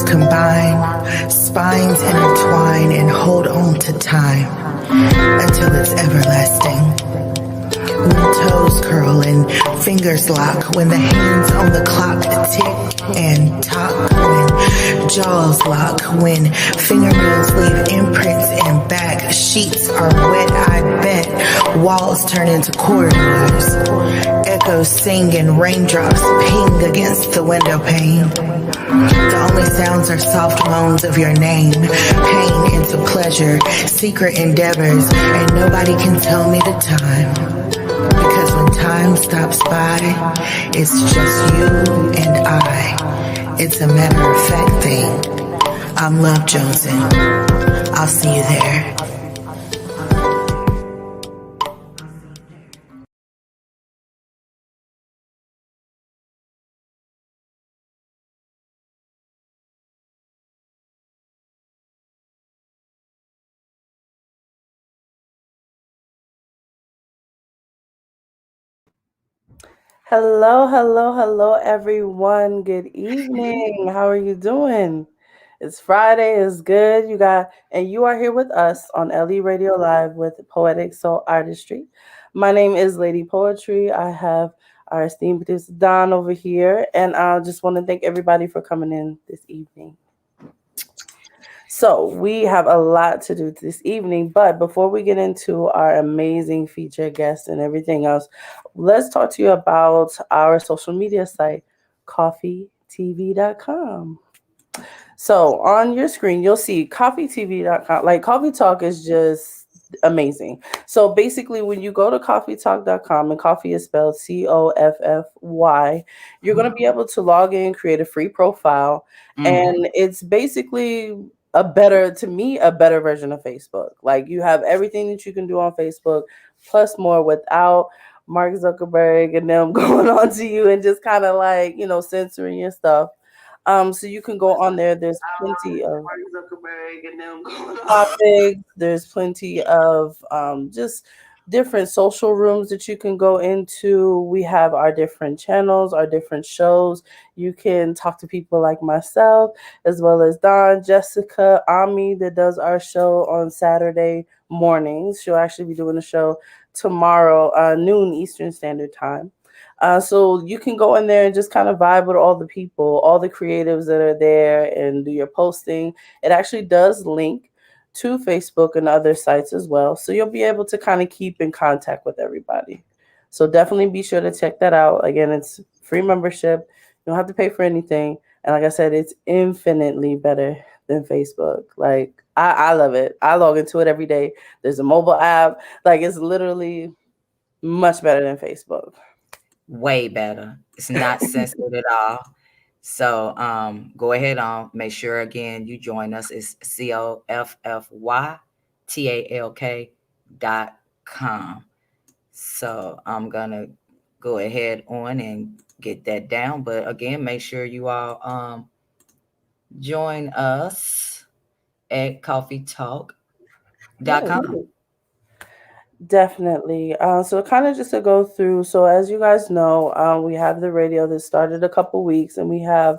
Shoulders combine, spines intertwine, and hold on to time until it's everlasting. When toes curl and fingers lock, when the hands on the clock tick and tock, when jaws lock, when fingernails leave imprints and back sheets are wet, I bet walls turn into corridors. Echoes sing and raindrops ping against the window pane. The only sounds are soft moans of your name, pain into pleasure, secret endeavors, and nobody can tell me the time. Because when time stops by, it's just you and I. It's a matter of fact thing. I'm Love Jonesin. I'll see you there. Hello, everyone. Good evening. How are you doing? It's Friday. It's good. You are here with us on LE Radio Live with Poetic Artistry. My name is Lady Poetry. I have our esteemed producer Don over here, and I just want to thank everybody for coming in this evening. So we have a lot to do this evening, but before we get into our amazing featured guests and everything else, let's talk to you about our social media site, coffeetv.com. So on your screen, you'll see coffeetv.com. Like Coffee Talk is just amazing. So basically, when you go to coffeetalk.com, and coffee is spelled COFFY, you're going to be able to log in, create a free profile, and it's basically a better version of Facebook. Like you have everything that you can do on Facebook, plus more without Mark Zuckerberg and them going on to you and just kind of like, censoring your stuff. So you can go on there. There's plenty of topics. There's plenty of just different social rooms that you can go into. We have our different channels, our different shows. You can talk to people like myself, as well as Don, Jessica, Ami, that does our show on Saturday mornings. She'll actually be doing a show tomorrow, noon Eastern Standard Time. So you can go in there and just kind of vibe with all the people, all the creatives that are there, and do your posting. It actually does link to Facebook and other sites as well. So you'll be able to kind of keep in contact with everybody. So definitely be sure to check that out. Again, it's free membership. You don't have to pay for anything. And like I said, it's infinitely better than Facebook. Like I love it. I log into it every day. There's a mobile app. Like it's literally much better than Facebook. Way better. It's not censored at all. So go ahead on. Make sure again you join us. It's COFFYTALK.com. So I'm gonna go ahead on and get that down. But again, make sure you all join us at coffeetalk.com. Definitely. So kind of just to go through. So as you guys know, we have the radio that started a couple weeks, and we have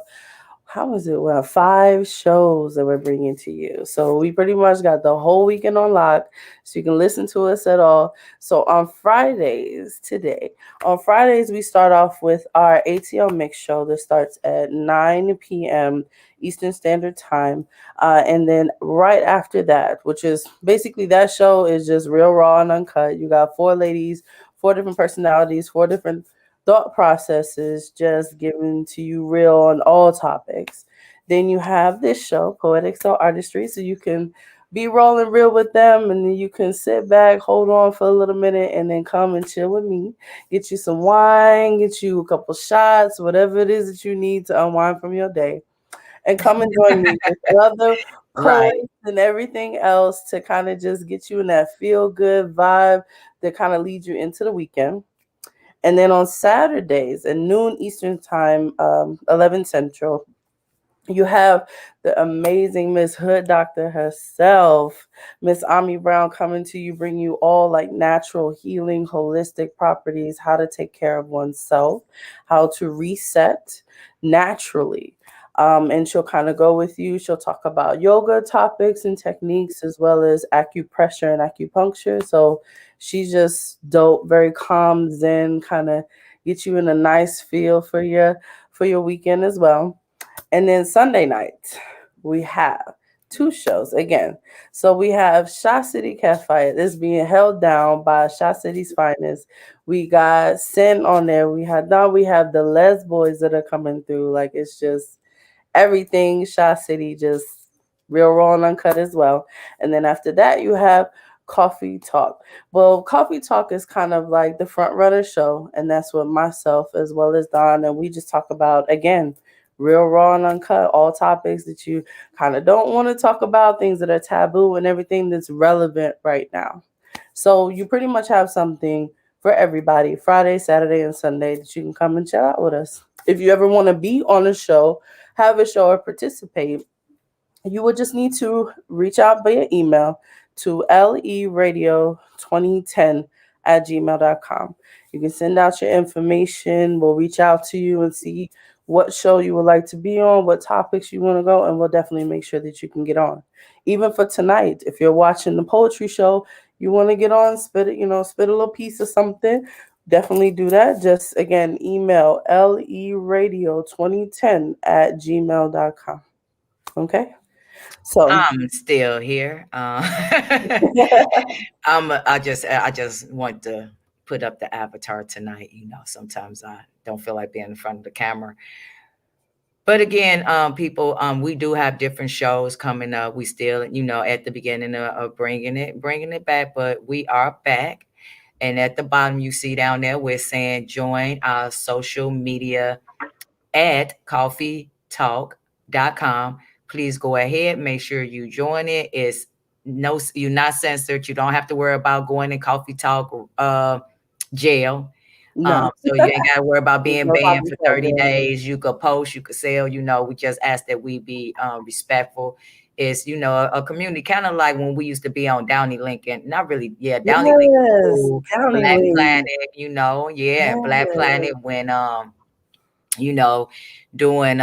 how is it? Well, 5 shows that we're bringing to you. So we pretty much got the whole weekend on lock, so you can listen to us at all. So on Fridays we start off with our ATL Mix show that starts at 9 p.m. Eastern Standard Time. And then right after that, which is basically that show is just real raw and uncut. You got 4 ladies, 4 different personalities, 4 different thought processes just given to you real on all topics. Then you have this show, Poetic Artistry, so you can be rolling real with them, and then you can sit back, hold on for a little minute, and then come and chill with me. Get you some wine, get you a couple shots, whatever it is that you need to unwind from your day, and come and join me with other poets and everything else to kind of just get you in that feel good vibe that kind of leads you into the weekend. And then on Saturdays at noon Eastern Time, 11 Central, you have the amazing Miss Hood Doctor herself, Miss Ami Brown, coming to you, bring you all like natural healing, holistic properties, how to take care of oneself, how to reset naturally. And she'll kind of go with you. She'll talk about yoga topics and techniques as well as acupressure and acupuncture. So she's just dope, very calm, zen, kind of get you in a nice feel for your weekend as well. And then Sunday night, we have two shows again. So we have Shot City Cafe. This being held down by Shot City's finest. We got Sin on there. We have the Les Boys that are coming through. Like it's just everything Shaw City, just real raw and uncut as well. And then after that, you have Coffee Talk. Well, Coffee Talk is kind of like the front runner show, and that's with myself as well as Don, and we just talk about again real raw and uncut, all topics that you kind of don't want to talk about, things that are taboo, and everything that's relevant right now. So you pretty much have something for everybody Friday, Saturday, and Sunday that you can come and chill out with us. If you ever want to be on a show, have a show, or participate, you would just need to reach out via email to leradio2010@gmail.com. You can send out your information. We'll reach out to you and see what show you would like to be on, what topics you want to go, and we'll definitely make sure that you can get on. Even for tonight, if you're watching the poetry show, you want to get on, spit a little piece of something, definitely do that. Just again, email leradio2010@gmail.com. Okay? So I'm still here. I just want to put up the avatar tonight. Sometimes I don't feel like being in front of the camera. But again, people, we do have different shows coming up. We still, at the beginning of bringing it back, but we are back. And at the bottom, you see down there, we're saying join our social media at coffeetalk.com. Please go ahead. Make sure you join it. You're not censored. You don't have to worry about going in Coffee Talk jail. no. So you ain't got to worry about being No banned for problem. 30 days. You could post, you could sell, we just ask that we be respectful. It's, a community kind of like when we used to be on Downey Lincoln. Not really. Yeah. Downey Lincoln. School, Downey Black Lincoln. Planet, Black Planet when, doing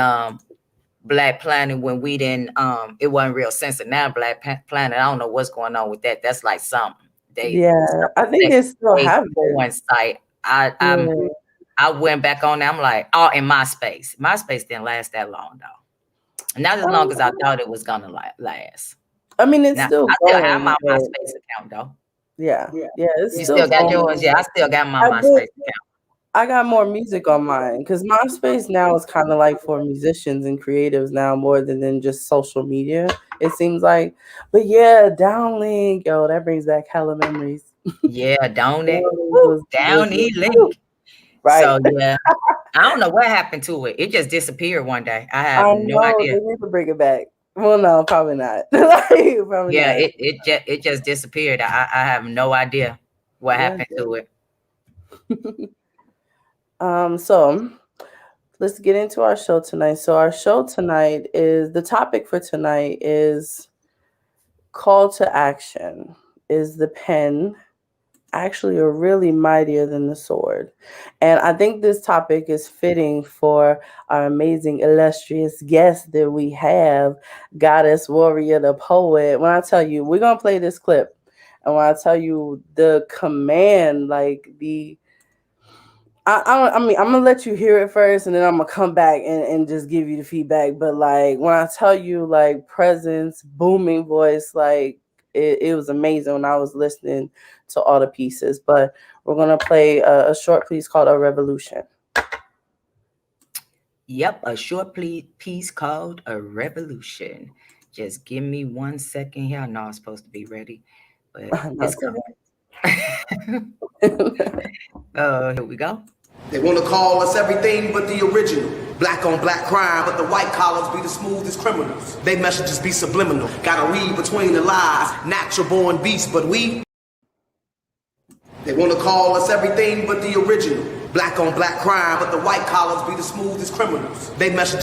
Black Planet when we didn't, it wasn't real censored. Now Black Planet, I don't know what's going on with that. That's like something. I think they still have one site. I went back on there. I'm like, in MySpace. MySpace didn't last that long though. Not as long as I thought it was gonna last. I mean, it's still I going, still have my MySpace account though. Yeah. You still got yours? Yeah, I still got my MySpace account. I got more music on mine because MySpace now is kind of like for musicians and creatives now more than just social media, it seems like. But yeah, Downlink, that brings back hella memories. Yeah, Downey Link. Right. So yeah, I don't know what happened to it. It just disappeared one day. I have no idea. They need to bring it back. Well, no, probably not. Probably yeah, not. It just disappeared. I have no idea what happened to it. So let's get into our show tonight. So our show tonight the topic for tonight is call to action. Is the pen actually really mightier than the sword? And I think this topic is fitting for our amazing, illustrious guest that we have, Goddess Warrior, the poet. When I tell you, we're going to play this clip. And when I tell you the command, I'm gonna let you hear it first, and then I'm gonna come back and just give you the feedback. But when I tell you presence, booming voice, it was amazing when I was listening to all the pieces. But we're gonna play a short piece called "A Revolution." Yep, a short piece called "A Revolution." Just give me 1 second here. I know I'm supposed to be ready, but it's coming. Here we go. They want to call us everything but the original. Black on black crime, but the white collars be the smoothest criminals. They messages be subliminal. Gotta read between the lies. Natural born beasts, but we. They want to call us everything but the original. Black on black crime, but the white collars be the smoothest criminals. They message.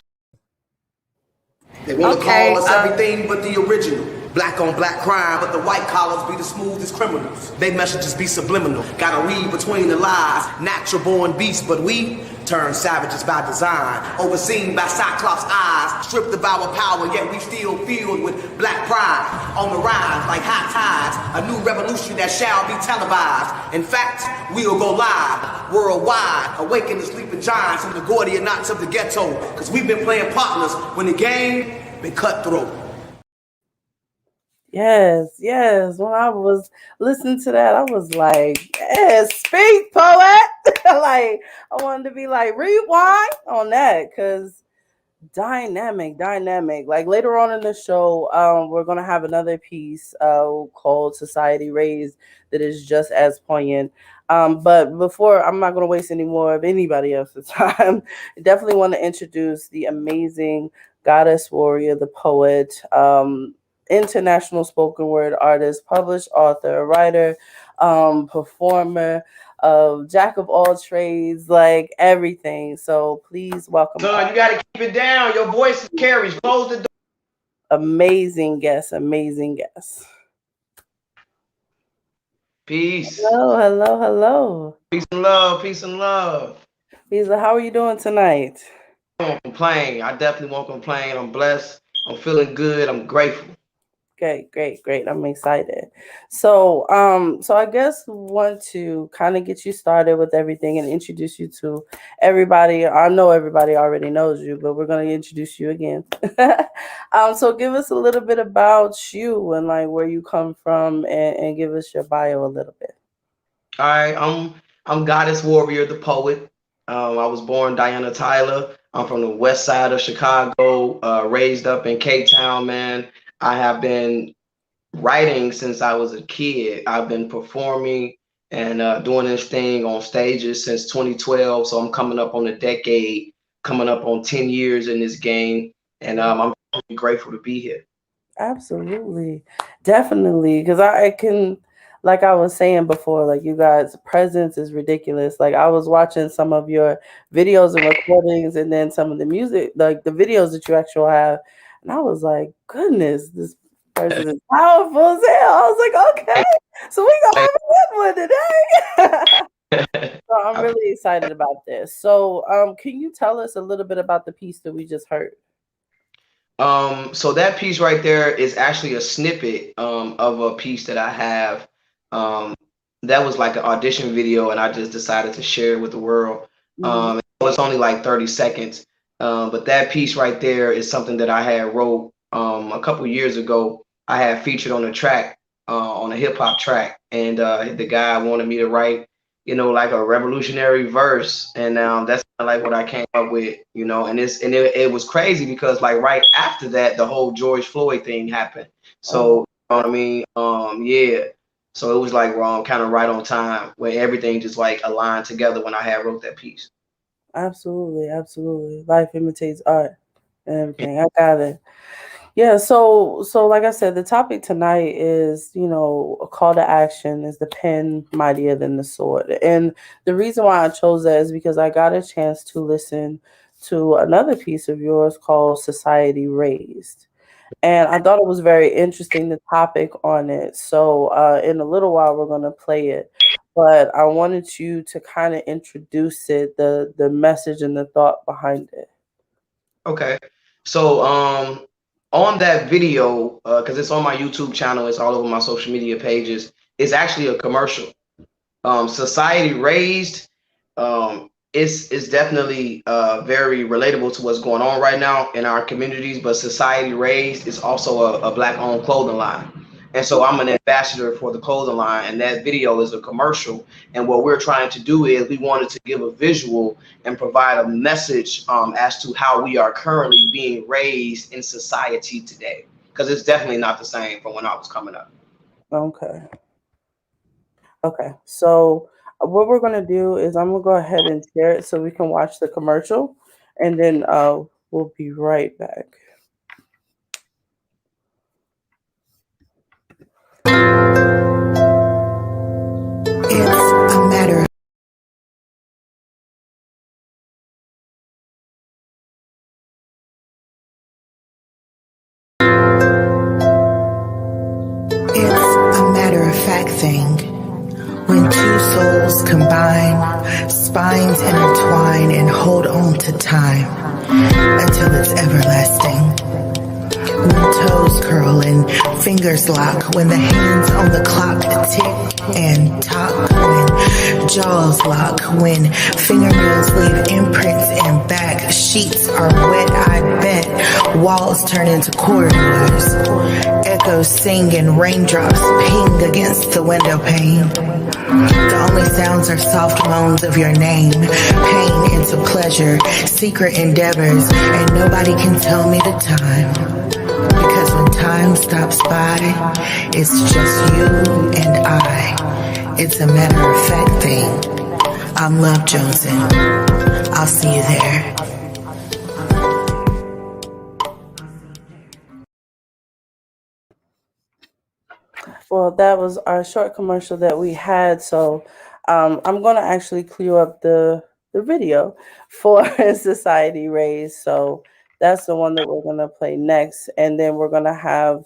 They want to call us everything but the original. Black on black crime, but the white collars be the smoothest criminals. They messages be subliminal. Gotta read between the lies. Natural born beasts, but we Turned savages by design, overseen by Cyclops' eyes, stripped of our power, yet we still filled with black pride. On the rise like high tides, a new revolution that shall be televised. In fact, we'll go live, worldwide, awaken the sleeping giants and the Gordianauts of the ghetto, cause we've been playing partners when the game been cutthroat. Yes. When I was listening to that, I was like, yes, speak, poet. Like, I wanted to be like, rewind on that, because dynamic. Like, later on in the show, we're going to have another piece called Society Raised that is just as poignant. But before, I'm not going to waste any more of anybody else's time. I definitely want to introduce the amazing goddess warrior, the poet, international spoken word artist, published author, writer, performer, jack of all trades, like everything. So please welcome. Son, you gotta keep it down. Your voice carries. Close the door. Amazing guest. Peace. Hello. Peace and love. Peace and love. Lisa, how are you doing tonight? I won't complain. I definitely won't complain. I'm blessed. I'm feeling good. I'm grateful. Great. I'm excited. So I guess want to kind of get you started with everything and introduce you to everybody. I know everybody already knows you, but we're going to introduce you again. So give us a little bit about you and like where you come from, and give us your bio a little bit. All right. I'm Goddess Warrior, the poet. I was born Dianna Tyler. I'm from the west side of Chicago, raised up in Cape Town, man. I have been writing since I was a kid. I've been performing and doing this thing on stages since 2012. So I'm coming up on a decade, coming up on 10 years in this game. And I'm really grateful to be here. Absolutely. Definitely. Because I can, like I was saying before, like you guys' presence is ridiculous. Like I was watching some of your videos and recordings, and then some of the music, like the videos that you actually have. And I was like, goodness, this person is powerful as hell. I was like, okay, so we gonna have a good one today. So I'm really excited about this. So can you tell us a little bit about the piece that we just heard? So that piece right there is actually a snippet of a piece that I have. That was like an audition video, and I just decided to share it with the world. It's only like 30 seconds. But that piece right there is something that I had wrote a couple years ago. I had featured on a track, on a hip hop track, and the guy wanted me to write, like a revolutionary verse, and that's kind of like what I came up with, and it was crazy because like right after that, the whole George Floyd thing happened. So you know what I mean? Yeah. So it was like kind of right on time where everything just like aligned together when I had wrote that piece. Absolutely. Life imitates art and everything. I got it. Yeah, so like I said, the topic tonight is, a call to action. Is the pen mightier than the sword? And the reason why I chose that is because I got a chance to listen to another piece of yours called Society Raised. And I thought it was very interesting, the topic on it. So in a little while, we're going to play it. But I wanted you to kind of introduce it, the message and the thought behind it. Okay. So on that video, because it's on my YouTube channel, it's all over my social media pages, it's actually a commercial. Society Raised is definitely very relatable to what's going on right now in our communities, but Society Raised is also a Black-owned clothing line. And so I'm an ambassador for the clothing line, and that video is a commercial. And what we're trying to do is we wanted to give a visual and provide a message as to how we are currently being raised in society today, because it's definitely not the same from when I was coming up. Okay. So what we're going to do is I'm going to go ahead and share it so we can watch the commercial, and then we'll be right back. It's a matter of fact thing. When two souls combine, spines intertwine and hold on to time until it's everlasting. When toes curl and fingers lock, when the hands on the clock tick and tock, when jaws lock, when fingernails leave imprints and back sheets are wet, I bet walls turn into corridors. Echoes sing and raindrops ping against the window pane. The only sounds are soft moans of your name, pain into pleasure, secret endeavors, and nobody can tell me the time. Because when time stops by, it's just you and I. It's a matter of fact thing. I'm Love Johnson. I'll see you there. Well, that was our short commercial that we had. So I'm going to actually cue up the video for Society Raised. So that's the one that we're going to play next. And then we're going to have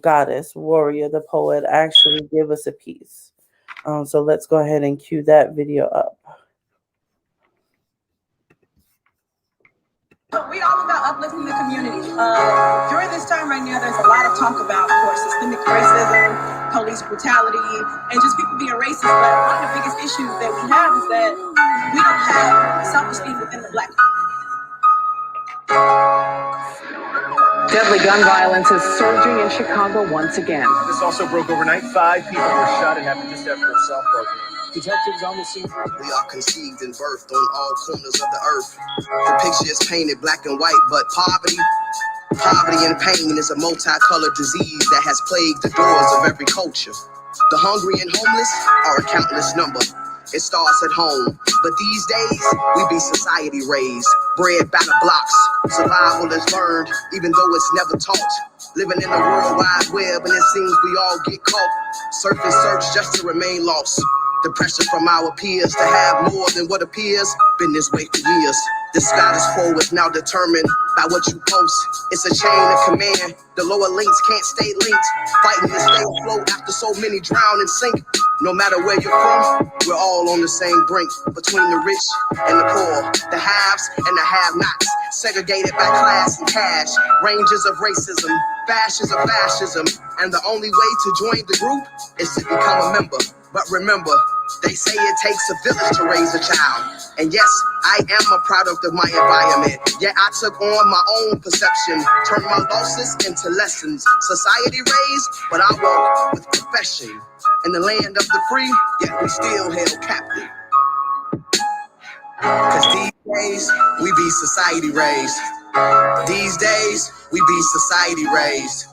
Goddess, Warrior, the poet, actually give us a piece. So let's go ahead and cue that video up. We all about uplifting the community. During this time right now, there's a lot of talk about, of course, systemic racism, police brutality, and just people being racist. But one of the biggest issues that we have is that we don't have self-esteem within the Black community. Deadly gun violence is surging in Chicago once again. This also broke overnight. 5 people were shot and happened just after a softball game. Detectives on the scene. We are conceived and birthed on all corners of the earth. The picture is painted black and white, but poverty and pain is a multicolored disease that has plagued the doors of every culture. The hungry and homeless are a countless number. It starts at home, but these days we be society raised, bred by the blocks. Survival is learned, even though it's never taught. Living in the world wide web, and it seems we all get caught. Surface search just to remain lost. The pressure from our peers to have more than what appears, been this way for years. The status quo is now determined by what you post. It's a chain of command. The lower links can't stay linked. Fighting to stay afloat after so many drown and sink. No matter where you're from, we're all on the same brink. Between the rich and the poor, the haves and the have-nots. Segregated by class and cash. Ranges of racism, fashions of fascism. And the only way to join the group is to become a member. But remember, they say it takes a village to raise a child. And yes, I am a product of my environment. Yet I took on my own perception, turned my losses into lessons. Society raised, but I walk with profession. In the land of the free, yet we still held captive. Cause these days, we be society raised. These days, we be society raised.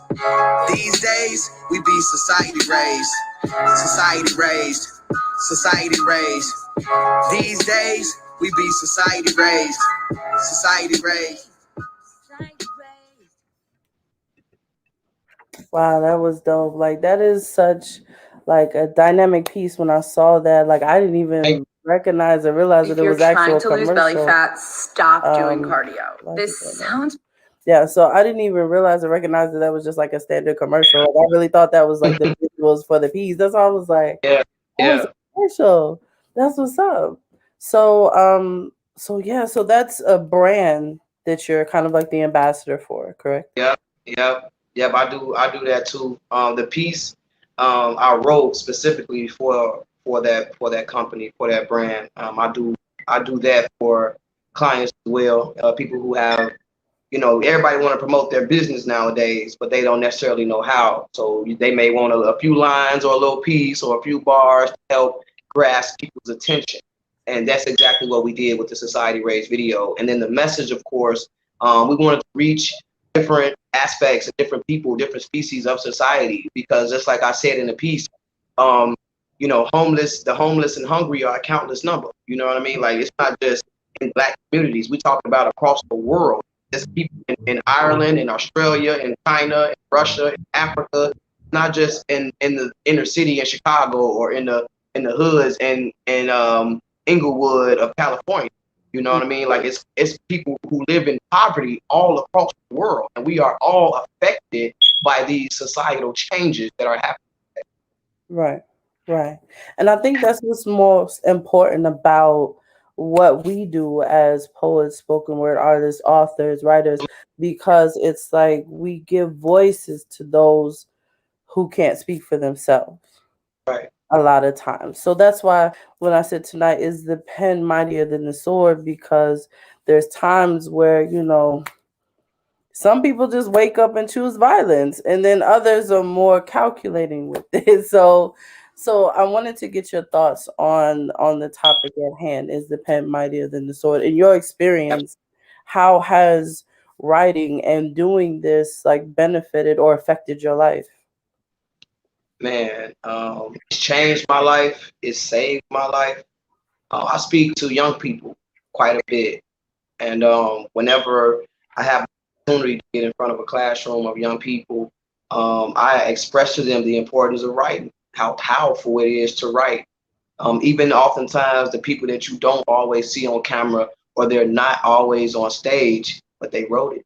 These days, we be society raised. Society raised. Society raised. These days, we be society raised. Society raised. Wow, that was dope. Like, that is such like a dynamic piece. When I saw that, like, I didn't even recognize or realize that it was actual If you're trying to lose belly commercial. fat, stop doing cardio. This sounds Yeah, so I didn't even realize or recognize that that was just like a standard commercial. Like, I really thought that was like the visuals for the piece. That's why I was like, Yeah. it's a commercial. That's what's up. So so that's a brand that you're kind of like the ambassador for, correct? Yep. I do that too. The piece I wrote specifically for that company, for that brand. I do that for clients as well. People who have, everybody want to promote their business nowadays, but they don't necessarily know how. So they may want a few lines or a little piece or a few bars to help grasp people's attention. And that's exactly what we did with the Society Raised video. And then the message, of course, we wanted to reach different aspects of different people, different species of society, because just like I said in the piece, the homeless and hungry are a countless number. You know what I mean? Like, it's not just in Black communities. We talk about across the world. There's people in Ireland, in Australia, in China, in Russia, in Africa, not just in the inner city in Chicago or in the hoods in Inglewood of California. You know what I mean? Like, it's people who live in poverty all across the world, and we are all affected by these societal changes that are happening. Right. Right. And I think that's what's most important about what we do as poets, spoken word artists, authors, writers, because it's like we give voices to those who can't speak for themselves Right. a lot of times. So that's why when I said tonight, is the pen mightier than the sword? Because there's times where, some people just wake up and choose violence, and then others are more calculating with it. So I wanted to get your thoughts on the topic at hand. Is the pen mightier than the sword? In your experience, how has writing and doing this like benefited or affected your life? Man, it's changed my life. It saved my life. I speak to young people quite a bit, and whenever I have the opportunity to get in front of a classroom of young people, I express to them the importance of writing, how powerful it is to write. Even oftentimes, the people that you don't always see on camera, or they're not always on stage, but they wrote it.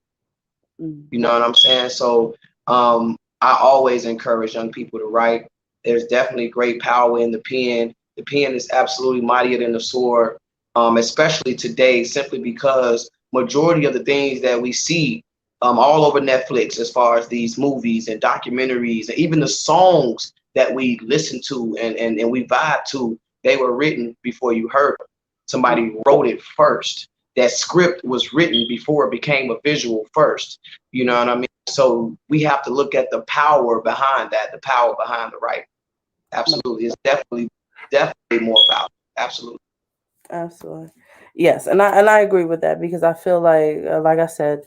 You know what I'm saying? So I always encourage young people to write. There's definitely great power in the pen. The pen is absolutely mightier than the sword, especially today, simply because majority of the things that we see all over Netflix, as far as these movies and documentaries, and even the songs that we listen to and we vibe to, they were written before you heard them. Somebody wrote it first. That script was written before it became a visual first. You know what I mean? So we have to look at the power behind that, the power behind the writing. Absolutely. It's definitely more powerful. Absolutely. Absolutely. Yes, and I agree with that because I feel like I said,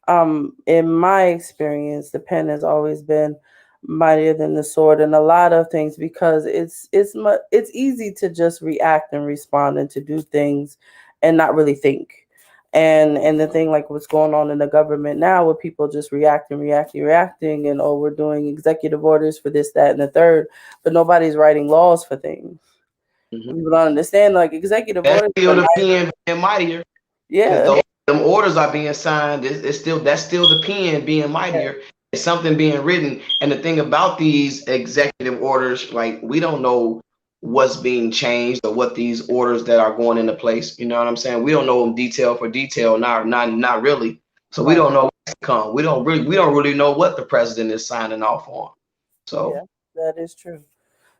in my experience, the pen has always been mightier than the sword in a lot of things because it's easy to just react and respond and to do things and not really think. And the thing like what's going on in the government now with people just reacting and oh we're doing executive orders for this, that, and the third, but nobody's writing laws for things. People don't understand like executive That's orders still are the not, pen being mightier, because yeah. those them orders are being signed. That's still the pen being mightier. It's something being written. And the thing about these executive orders, like we don't know what's being changed or what these orders that are going into place. You know what I'm saying? We don't know them detail for detail, not really. So we don't know what's to come. We don't really know what the president is signing off on. So Yeah, that is true.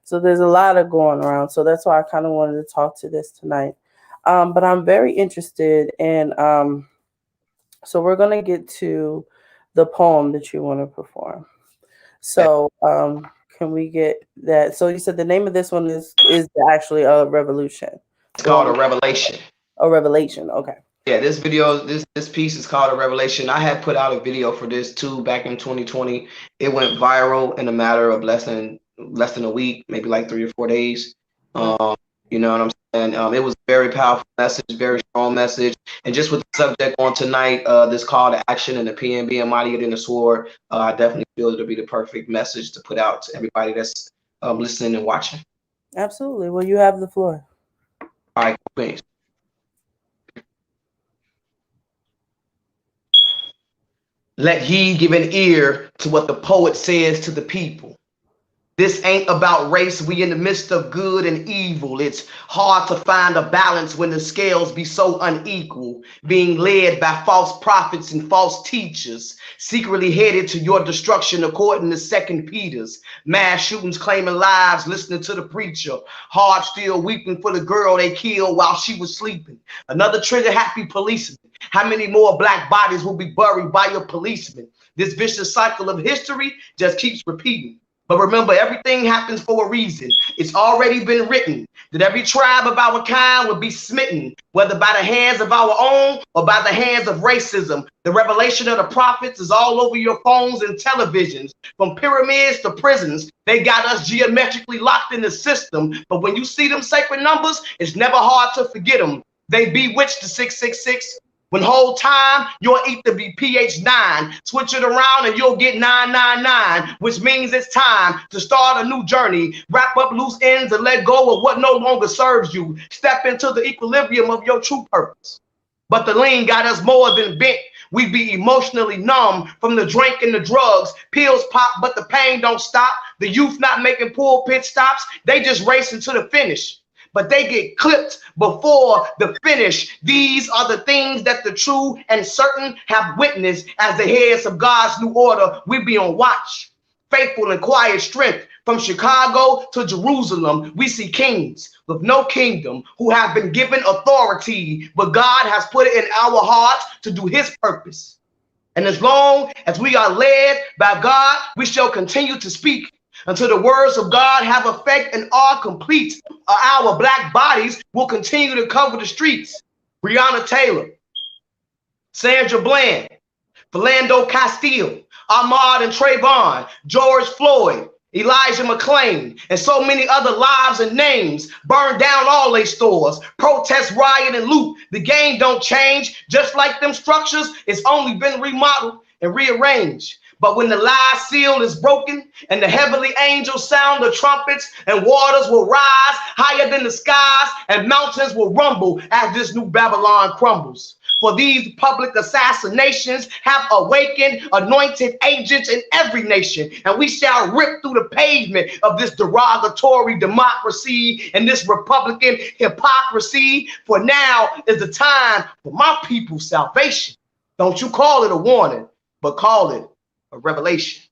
So there's a lot of going around. So that's why I kind of wanted to talk to this tonight. But I'm very interested in so we're gonna get to the poem that you want to perform. So can we get that? So you said the name of this one is actually a revolution. it's The called one a revelation. a revelation. Okay. Yeah, this piece is called a revelation. I had put out a video for this too back in 2020. It went viral in a matter of less than a week, maybe like 3 or 4 days. You know what I'm saying? It was a very powerful message, very strong message. And just with the subject on tonight, this call to action and the pen being mightier than the sword, I definitely feel it'll be the perfect message to put out to everybody that's listening and watching. Absolutely. Well, you have the floor. All right, thanks. Let ye give an ear to what the poet says to the people. This ain't about race. We in the midst of good and evil. It's hard to find a balance when the scales be so unequal, being led by false prophets and false teachers, secretly headed to your destruction according to 2 Peter's. Mass shootings claiming lives, listening to the preacher. Heart still weeping for the girl they killed while she was sleeping. Another trigger happy policeman. How many more black bodies will be buried by your policeman? This vicious cycle of history just keeps repeating. But remember, everything happens for a reason. It's already been written that every tribe of our kind would be smitten, whether by the hands of our own or by the hands of racism. The revelation of the prophets is all over your phones and televisions. From pyramids to prisons, they got us geometrically locked in the system. But when you see them sacred numbers, it's never hard to forget them. They bewitched the 666. When whole time, your ether be pH 9. Switch it around and you'll get 999, which means it's time to start a new journey. Wrap up loose ends and let go of what no longer serves you. Step into the equilibrium of your true purpose. But the lean got us more than bent. We be emotionally numb from the drink and the drugs. Pills pop, but the pain don't stop. The youth not making pit stops. They just racing to the finish. But they get clipped before the finish. These are the things that the true and certain have witnessed. As the heads of God's new order, we be on watch. Faithful and quiet strength. From Chicago to Jerusalem, we see kings with no kingdom who have been given authority, but God has put it in our hearts to do his purpose. And as long as we are led by God, we shall continue to speak until the words of God have effect and are complete. Our black bodies will continue to cover the streets. Breonna Taylor, Sandra Bland, Philando Castile, Ahmaud and Trayvon, George Floyd, Elijah McClain, and so many other lives and names. Burn down all they stores, protest, riot, and loot. The game don't change. Just like them structures, it's only been remodeled and rearranged. But when the last seal is broken and the heavenly angels sound the trumpets, and waters will rise higher than the skies and mountains will rumble as this new Babylon crumbles. For these public assassinations have awakened anointed agents in every nation, and we shall rip through the pavement of this derogatory democracy and this Republican hypocrisy. For now is the time for my people's salvation. Don't you call it a warning, but call it a revelation.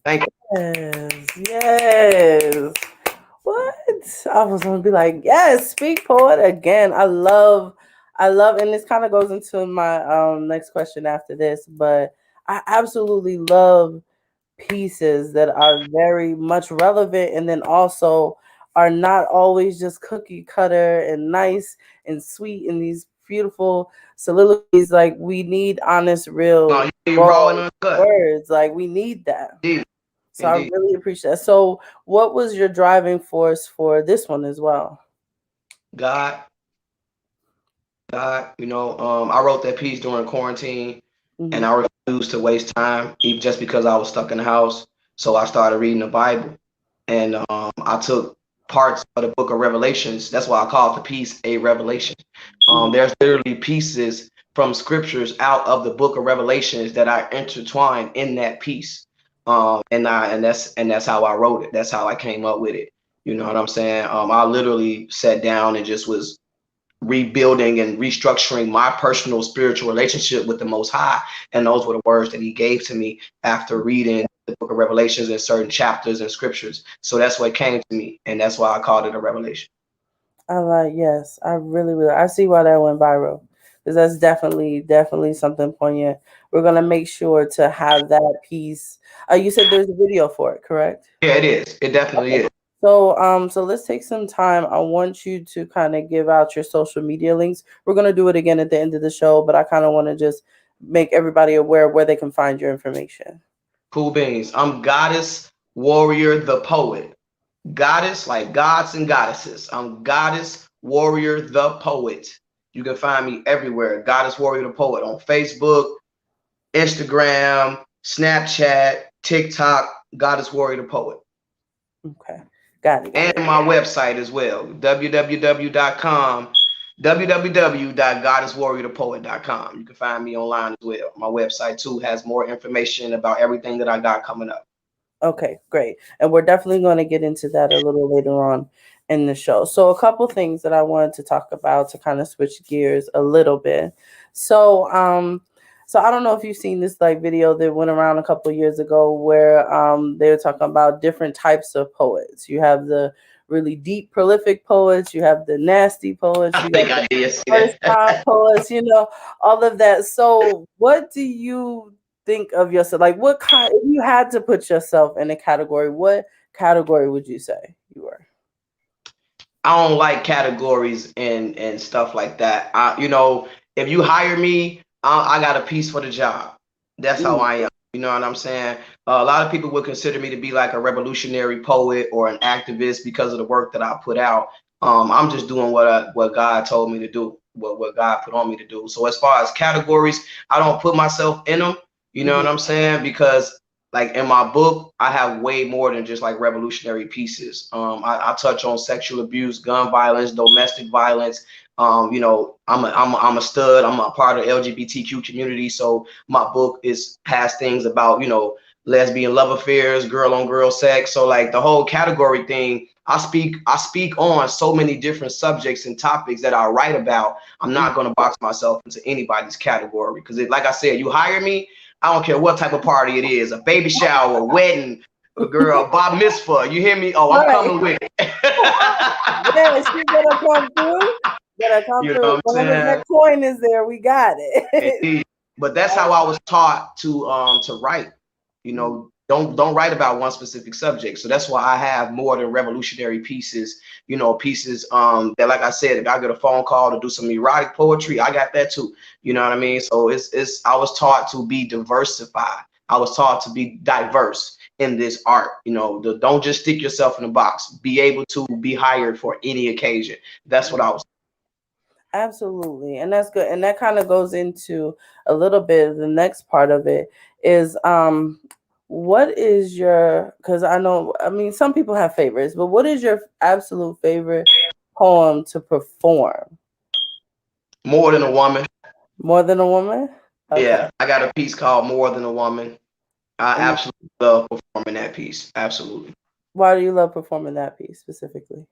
Thank you. Yes. What? I was gonna be like, yes, speak poet again. I love, and this kind of goes into my next question after this, but I absolutely love pieces that are very much relevant and then also are not always just cookie cutter and nice and sweet and these beautiful soliloquies. Like, we need honest, real Raw and uncut words. Like, we need that. Indeed. So I really appreciate that. So what was your driving force for this one as well? God, you know, I wrote that piece during quarantine, and I refused to waste time, even just because I was stuck in the house. So I started reading the Bible, and I took parts of the book of Revelations. That's why I call the piece a revelation. There's literally pieces from scriptures out of the book of Revelations that I intertwined in that piece. And that's how I wrote it. That's how I came up with it. You know what I'm saying? I literally sat down and just was rebuilding and restructuring my personal spiritual relationship with the Most High. And those were the words that he gave to me after reading the book of Revelations and certain chapters and scriptures. So that's what came to me. And that's why I called it a revelation. Yes, I really, I see why that went viral. Because that's definitely something poignant. We're going to make sure to have that piece. You said there's a video for it, correct? Yeah, it is. It definitely is. So so let's take some time. I want you to kind of give out your social media links. We're going to do it again at the end of the show, but I kind of want to just make everybody aware where they can find your information. Cool beans. I'm Goddess Warrior the Poet. Goddess, like gods and goddesses. I'm Goddess Warrior the Poet. You can find me everywhere. Goddess Warrior the Poet on Facebook, Instagram, Snapchat, TikTok, Goddess Warrior the Poet. Okay. Got it. And my website as well, www.goddesswarriorthepoet.com. You can find me online as well. My website too has more information about everything that I got coming up. Okay, great. And we're definitely going to get into that a little later on in the show. So a couple things that I wanted to talk about to kind of switch gears a little bit. So so I don't know if you've seen this like video that went around a couple of years ago where they were talking about different types of poets. You have the really deep, prolific poets. You have the nasty poets. You got the first-time poets. You know, all of that. So what do you think of yourself? Like, what kind? If you had to put yourself in a category, what category would you say you were? I don't like categories and stuff like that. You know, if you hire me, I got a piece for the job. That's how I am. You know what I'm saying? A lot of people would consider me to be like a revolutionary poet or an activist because of the work that I put out. I'm just doing what God told me to do, what God put on me to do. So as far as categories, I don't put myself in them. You know what I'm saying? Because like in my book, I have way more than just like revolutionary pieces. I touch on sexual abuse, gun violence, domestic violence. You know, I'm a stud. I'm a part of the LGBTQ community. So my book has things about, you know, lesbian love affairs, girl on girl sex. So like the whole category thing, I speak on so many different subjects and topics that I write about. I'm not going to box myself into anybody's category because, like I said, you hire me, I don't care what type of party it is, a baby shower, a wedding, a girl, bar mitzvah. You hear me? Oh, I'm coming with it. Yeah, she gonna come through. Gotta come You know through. what I'm Whenever saying? that coin is there, we got it. Indeed. But that's how I was taught to write. You know, don't write about one specific subject. So that's why I have more than revolutionary pieces. You know, pieces that, like I said, if I get a phone call to do some erotic poetry, I got that too. You know what I mean? So it's I was taught to be diversified. I was taught to be diverse in this art. You know, don't just stick yourself in a box. Be able to be hired for any occasion. That's what I was. Absolutely. And that's good. And that kind of goes into a little bit of the next part of it is what is your, because I mean, some people have favorites, but what is your absolute favorite poem to perform? More Than a Woman. More Than a Woman? Okay. Yeah, I got a piece called More Than a Woman. I absolutely love performing that piece. Absolutely. Why do you love performing that piece specifically?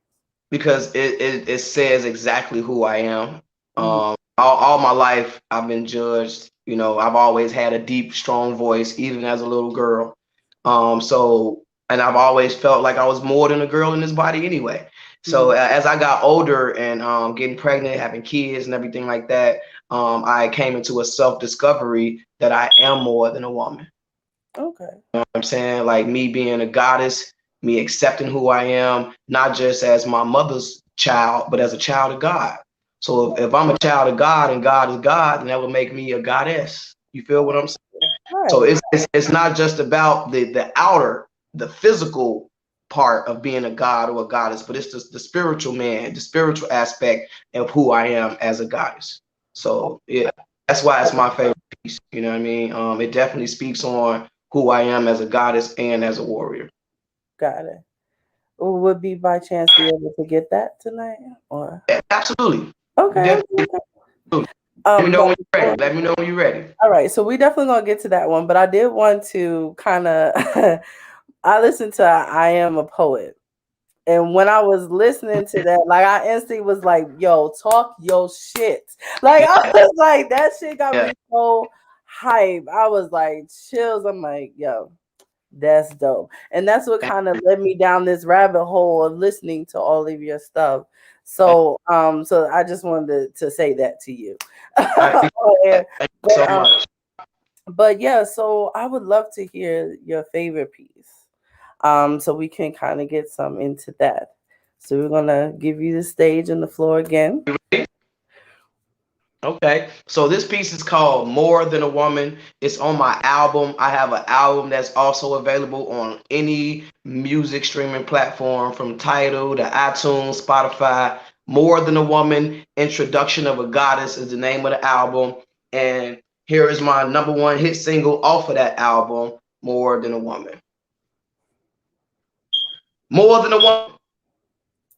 Because it says exactly who I am. All my life I've been judged. You know, I've always had a deep, strong voice, even as a little girl. And I've always felt like I was more than a girl in this body anyway. So as I got older and getting pregnant, having kids and everything like that, I came into a self-discovery that I am more than a woman. Okay. You know what I'm saying? Like me being a goddess, me accepting who I am, not just as my mother's child, but as a child of God. So if I'm a child of God and God is God, then that would make me a goddess. You feel what I'm saying? Right. So it's not just about the outer, the physical part of being a god or a goddess, but it's just the spiritual man, the spiritual aspect of who I am as a goddess. So yeah, that's why it's my favorite piece. You know what I mean? It definitely speaks on who I am as a goddess and as a warrior. Got it. Would be by chance be able to get that tonight? Or Yeah, absolutely. okay. Let me know when you're ready. Let me know when you're ready. All right, so we definitely gonna get to that one, but I did want to kind of I listened to I Am a Poet. And when I was listening to that, like I instantly was like, yo, talk your shit. Like I was like, that shit got me so hype. I was like chills. I'm like, yo, that's dope. And that's what kind of led me down this rabbit hole of listening to all of your stuff. So so I just wanted to say that to you. Thank you so much. But yeah, so I would love to hear your favorite piece. So we can kind of get some into that. So we're gonna give you the stage and the floor again. Okay, so this piece is called More Than a Woman. It's on my album. I have an album that's also available on any music streaming platform from Tidal to iTunes, Spotify. More Than a Woman, Introduction of a Goddess is the name of the album. And here is my #1 hit single off of that album, More Than a Woman. More than a woman,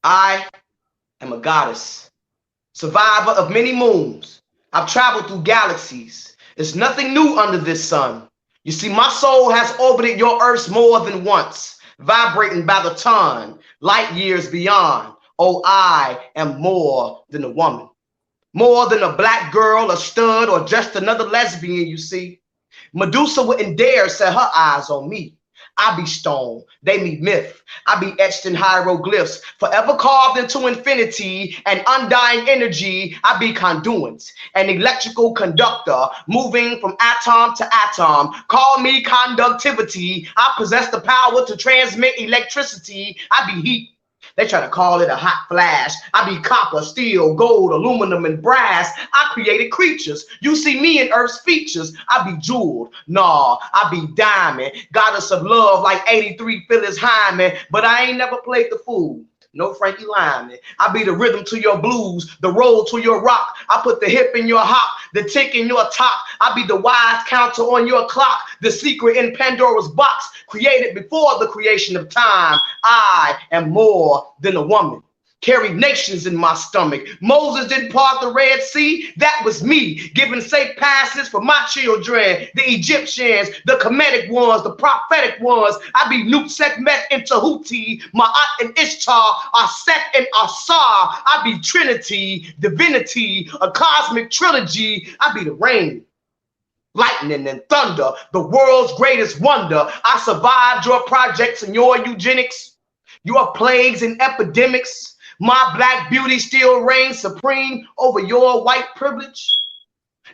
I am a goddess, survivor of many moons. I've traveled through galaxies. There's nothing new under this sun. You see, my soul has orbited your Earth more than once, vibrating by the ton, light years beyond. Oh, I am more than a woman. More than a black girl, a stud, or just another lesbian, you see. Medusa wouldn't dare set her eyes on me. I be stone, they be myth. I be etched in hieroglyphs, forever carved into infinity and undying energy. I be conduits, an electrical conductor, moving from atom to atom. Call me conductivity. I possess the power to transmit electricity. I be heat. They try to call it a hot flash. I be copper, steel, gold, aluminum, and brass. I created creatures. You see me in Earth's features. I be jeweled. Nah, I be diamond. Goddess of love like 83 Phyllis Hyman. But I ain't never played the fool. No Frankie Lyman. I be the rhythm to your blues, the roll to your rock. I put the hip in your hop, the tick in your top. I be the wise counter on your clock, the secret in Pandora's box, created before the creation of time. I am more than a woman. carry nations in my stomach. Moses didn't part the Red Sea. That was me, giving safe passes for my children, the Egyptians, the Kemetic ones, the prophetic ones. I be Nut, Sekmet, and Tahuti, Ma'at and Ishtar, Aset and Asar. I be Trinity, divinity, a cosmic trilogy. I be the rain, lightning, and thunder, the world's greatest wonder. I survived your projects and your eugenics, your plagues and epidemics. My black beauty still reigns supreme over your white privilege.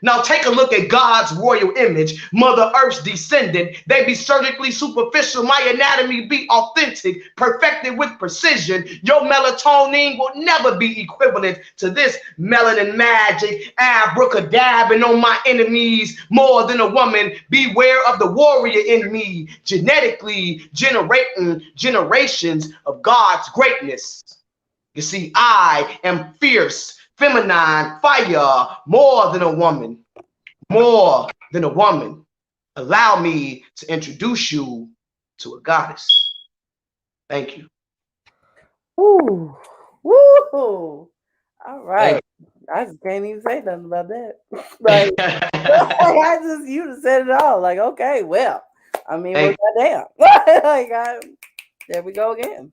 Now take a look at God's royal image, Mother Earth's descendant. They be surgically superficial. My anatomy be authentic, perfected with precision. Your melatonin will never be equivalent to this melanin magic. Abracadabbing on my enemies more than a woman. Beware of the warrior in me, genetically generating generations of God's greatness. You see, I am fierce, feminine, fire, more than a woman, more than a woman. Allow me to introduce you to a goddess. Thank you. Ooh, woo! All right, I just can't even say nothing about that. Like, I just you just said it all. Like, okay, well, I mean, well, goddamn, like, there we go again.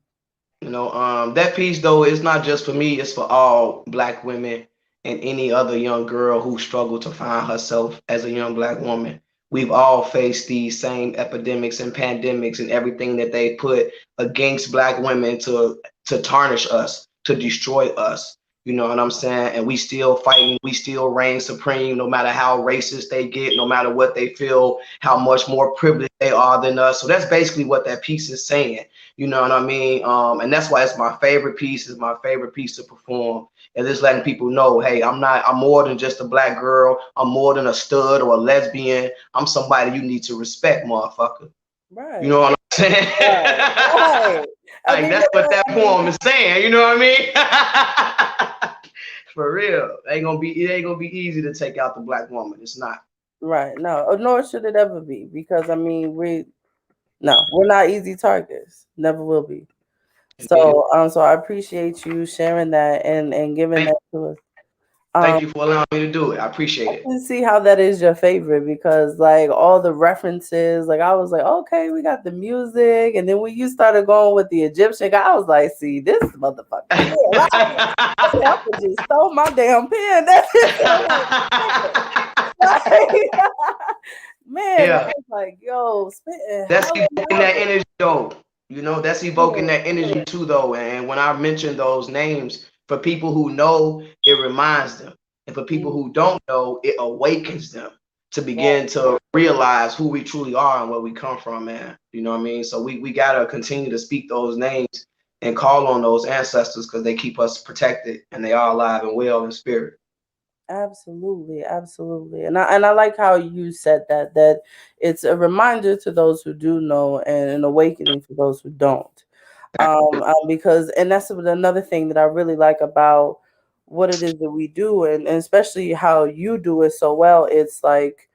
You know, that piece though is not just for me; it's for all black women and any other young girl who struggle to find herself as a young black woman. We've all faced these same epidemics and pandemics and everything that they put against black women to tarnish us, to destroy us. You know what I'm saying? And we still fighting, we still reign supreme, no matter how racist they get, no matter what they feel, how much more privileged they are than us. So that's basically what that piece is saying. You know what I mean? And that's why it's my favorite piece. It's my favorite piece to perform. And just letting people know, hey, I'm more than just a black girl. I'm more than a stud or a lesbian. I'm somebody you need to respect, motherfucker. Right. You know what I'm saying? Right. Like, that's what that poem is saying. You know what I mean? For real. It ain't gonna be easy to take out the black woman. It's not. Right. No, nor should it ever be, because I mean, we're not easy targets. Never will be. So so I appreciate you sharing that and giving that to us. Thank you for allowing me to do it. I appreciate it. I can see how that is your favorite, because like all the references, like I was like, okay, we got the music, and then when you started going with the Egyptian guy, I was like, see, this motherfucker. I just stole my damn pen. That's it. Man, yeah. I was like, yo, spitting. That's evoking that energy though. You know, that's evoking that energy too though. And when I mention those names, for people who know, it reminds them. And for people who don't know, it awakens them to begin to realize who we truly are and where we come from, man. You know what I mean? So we gotta continue to speak those names and call on those ancestors, because they keep us protected and they are alive and well in spirit. Absolutely, absolutely. And I like how you said that it's a reminder to those who do know and an awakening for those who don't. Because, and that's another thing that I really like about what it is that we do, and especially how you do it so well. It's like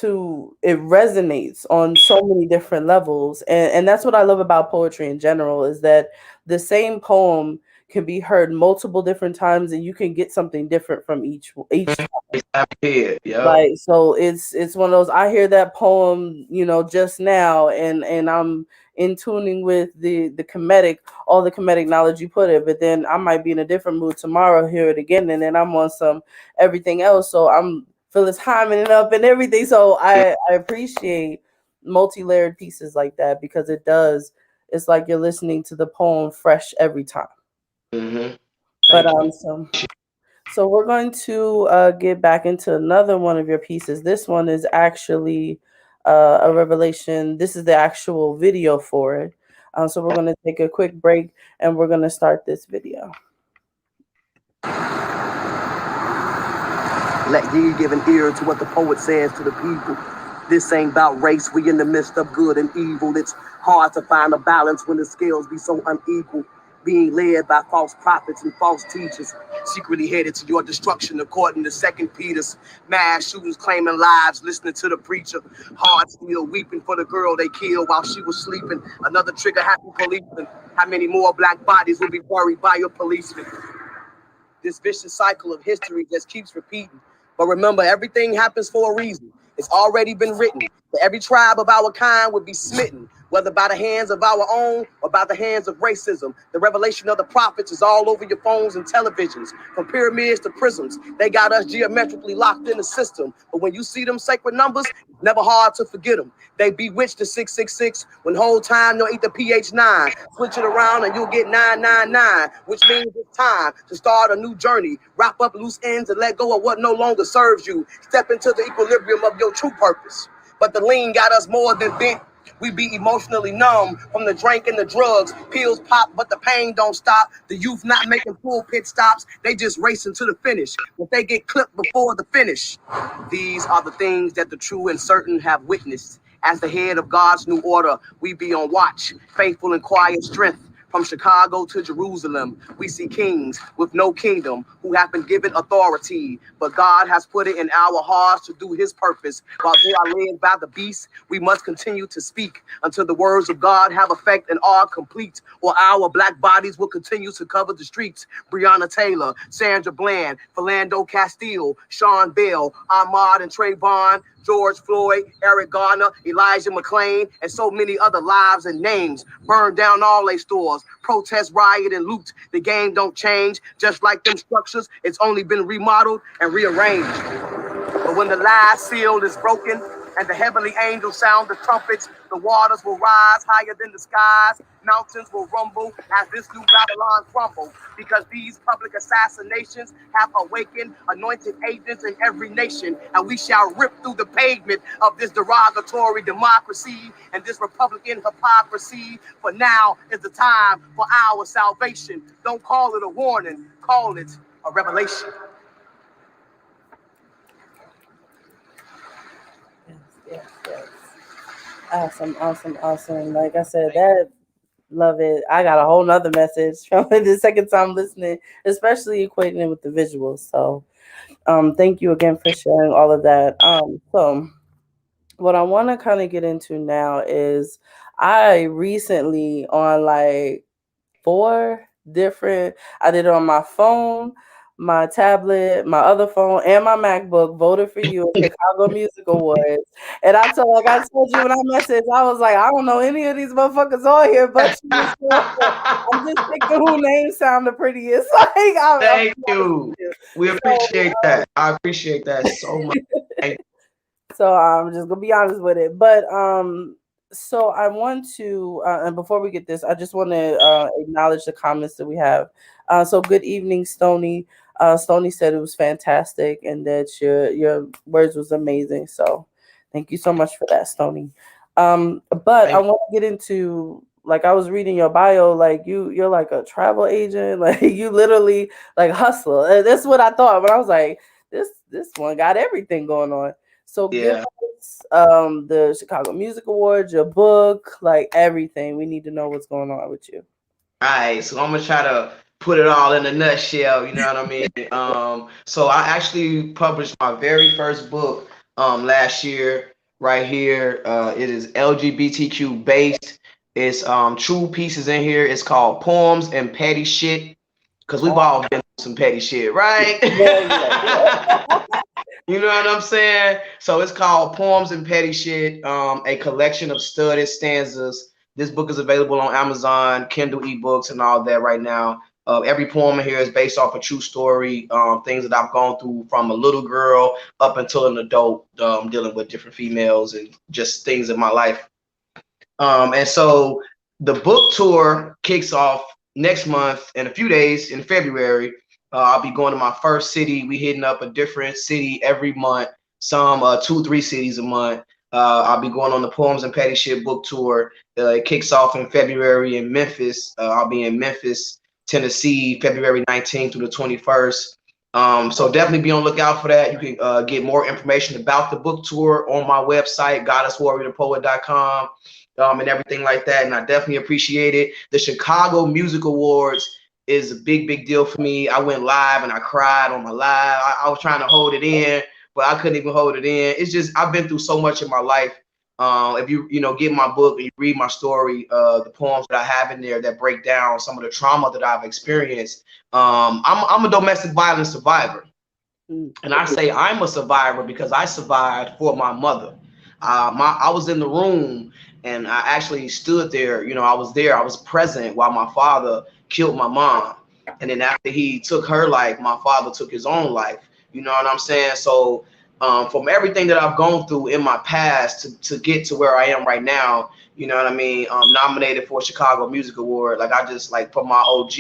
it resonates on so many different levels, and that's what I love about poetry in general, is that the same poem can be heard multiple different times and you can get something different from each time. Like, so it's one of those, I hear that poem, you know, just now, and I'm in tuning with the Kemetic, all the Kemetic knowledge you put it, but then I might be in a different mood tomorrow, hear it again, and then I'm on some everything else, so I'm Phyllis Hyman it up and everything. So I appreciate multi-layered pieces like that, because it's like you're listening to the poem fresh every time. But so we're going to get back into another one of your pieces. This one is actually a revelation. This is the actual video for it. So we're going to take a quick break and we're going to start this video. Let ye give an ear to what the poet says to the people. This ain't about race. We in the midst of good and evil. It's hard to find a balance when the scales be so unequal. being led by false prophets and false teachers, secretly headed to your destruction according to 2 Peter's. Mass shootings claiming lives, listening to the preacher, heart still weeping for the girl they killed while she was sleeping. Another trigger happy policeman. How many more black bodies will be buried by your policeman? This vicious cycle of history just keeps repeating. But remember, everything happens for a reason. It's already been written that every tribe of our kind would be smitten, whether by the hands of our own or by the hands of racism. The revelation of the prophets is all over your phones and televisions, from pyramids to prisms. They got us geometrically locked in the system. But when you see them sacred numbers, it's never hard to forget them. They bewitched the 666 when whole time you'll eat the PH9. Switch it around and you'll get 999, which means it's time to start a new journey. Wrap up loose ends and let go of what no longer serves you. Step into the equilibrium of your true purpose. But the lean got us more than bent. We be emotionally numb from the drink and the drugs. Pills pop, but the pain don't stop. The youth not making full pit stops. They just racing to the finish. But they get clipped before the finish. These are the things that the true and certain have witnessed. As the head of God's new order, we be on watch, faithful and quiet strength. From Chicago to Jerusalem, we see kings with no kingdom who have been given authority, but God has put it in our hearts to do his purpose. While they are led by the beast, we must continue to speak until the words of God have effect and are complete, or our black bodies will continue to cover the streets. Breonna Taylor, Sandra Bland, Philando Castile, Sean Bell, Ahmaud and Trayvon, George Floyd, Eric Garner, Elijah McClain, and so many other lives and names. Burned down all their stores, protest, riot, and loot. The game don't change, just like them structures. It's only been remodeled and rearranged. But when the last seal is broken and the heavenly angels sound the trumpets, the waters will rise higher than the skies. Mountains will rumble as this new Babylon crumbles, because these public assassinations have awakened anointed agents in every nation, and we shall rip through the pavement of this derogatory democracy and this Republican hypocrisy. For now is the time for our salvation. Don't call it a warning, call it a revelation. Yes. Awesome. Like I said, that love it. I got a whole nother message from the second time listening, especially equating it with the visuals. So thank you again for sharing all of that. So what I want to kind of get into now is I recently on like 4 different, I did it on my phone, my tablet, my other phone, and my MacBook, voted for you at Chicago Music Awards. And I told you when I messaged, I was like, I don't know any of these motherfuckers on here, but you. I'm just picking who names sound the prettiest. Thank you. We appreciate that. I appreciate that so much. So I'm just gonna be honest with it. But so I want to, and before we get this, I just want to acknowledge the comments that we have. So good evening, Stony. Stony said it was fantastic and that your words was amazing. So thank you so much for that, Stony. But I want to get into, like, I was reading your bio, like you're like a travel agent, like you literally like hustle. That's what I thought, but I was like, this one got everything going on. So give us the Chicago Music Awards, your book, like everything. We need to know what's going on with you. All right, so I'm gonna try to put it all in a nutshell. You know what I mean? So I actually published my very first book last year, right here. It is LGBTQ based. It's true pieces in here. It's called Poems and Petty Shit, because we've all been some petty shit, right? You know what I'm saying? So it's called Poems and Petty Shit, a collection of studded stanzas. This book is available on Amazon, Kindle ebooks, and all that right now. Every poem in here is based off a true story, things that I've gone through from a little girl up until an adult, dealing with different females and just things in my life. And so the book tour kicks off next month in a few days in February. I'll be going to my first city. We hitting up a different city every month, some 2-3 cities a month. I'll be going on the Poems and Petty Shit book tour. It kicks off in February in Memphis. I'll be in Memphis, Tennessee, February 19th through the 21st. So definitely be on the lookout for that. You can get more information about the book tour on my website, goddesswarriorthepoet.com, and everything like that. And I definitely appreciate it. The Chicago Music Awards is a big deal for me. I went live and I cried on my live. I was trying to hold it in, but I couldn't even hold it in. It's just, I've been through so much in my life. If you get my book and you read my story, the poems that I have in there that break down some of the trauma that I've experienced. I'm a domestic violence survivor, and I say I'm a survivor because I survived for my mother. I was in the room and I actually stood there. I was there. I was present while my father killed my mom, and then after he took her life, my father took his own life. You know what I'm saying? So from everything that I've gone through in my past to get to where I am right now, you know what I mean? Nominated for a Chicago Music Award. Like, I just, like, for my OG,